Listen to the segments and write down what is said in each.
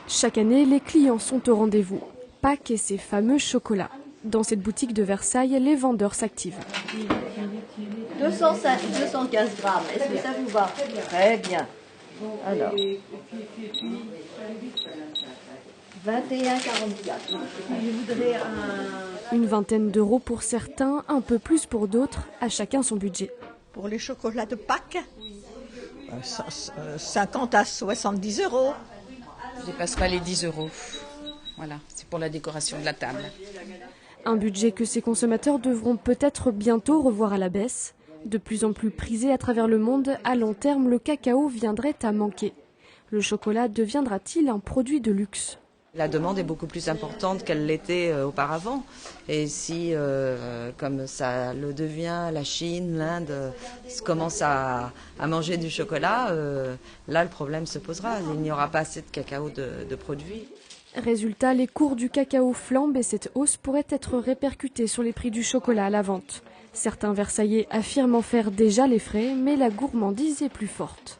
Chaque année, les clients sont au rendez-vous. Pâques et ses fameux chocolats. Dans cette boutique de Versailles, les vendeurs s'activent. 215 grammes, est-ce que ça vous va? Très bien. Alors, 21,44. Je voudrais Une vingtaine d'euros pour certains, un peu plus pour d'autres, à chacun son budget. Pour les chocolats de Pâques, 50 à 70 euros. Je ne dépasse pas les 10 euros. Voilà, c'est pour la décoration de la table. Un budget que ces consommateurs devront peut-être bientôt revoir à la baisse. De plus en plus prisé à travers le monde, à long terme, le cacao viendrait à manquer. Le chocolat deviendra-t-il un produit de luxe ? La demande est beaucoup plus importante qu'elle l'était auparavant. Et si, comme ça le devient, la Chine, l'Inde commence à manger du chocolat, là le problème se posera. Il n'y aura pas assez de cacao de produits. Résultat, les cours du cacao flambent et cette hausse pourrait être répercutée sur les prix du chocolat à la vente. Certains Versaillais affirment en faire déjà les frais, mais la gourmandise est plus forte.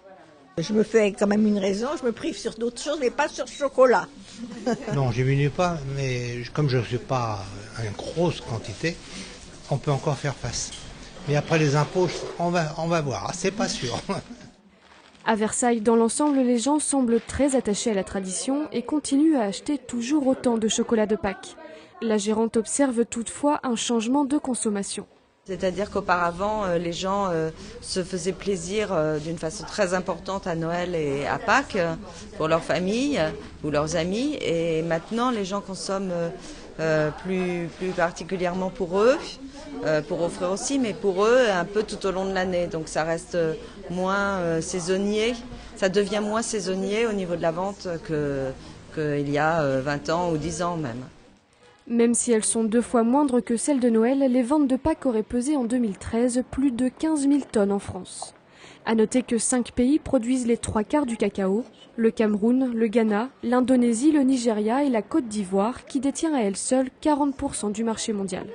Je me fais quand même une raison, je me prive sur d'autres choses, mais pas sur le chocolat. Non, je diminue pas, mais comme je ne fais pas une grosse quantité, on peut encore faire face. Mais après les impôts, on va voir, c'est pas sûr. À Versailles, dans l'ensemble, les gens semblent très attachés à la tradition et continuent à acheter toujours autant de chocolat de Pâques. La gérante observe toutefois un changement de consommation. C'est-à-dire qu'auparavant, les gens se faisaient plaisir d'une façon très importante à Noël et à Pâques pour leur famille ou leurs amis. Et maintenant, les gens consomment plus particulièrement pour eux, pour offrir aussi, mais pour eux un peu tout au long de l'année. Donc ça reste moins saisonnier, ça devient moins saisonnier au niveau de la vente qu'il y a 20 ans ou 10 ans même. Même si elles sont 2 fois moindres que celles de Noël, les ventes de Pâques auraient pesé en 2013 plus de 15 000 tonnes en France. À noter que 5 pays produisent les 3/4 du cacao, le Cameroun, le Ghana, l'Indonésie, le Nigeria et la Côte d'Ivoire, qui détient à elle seule 40% du marché mondial.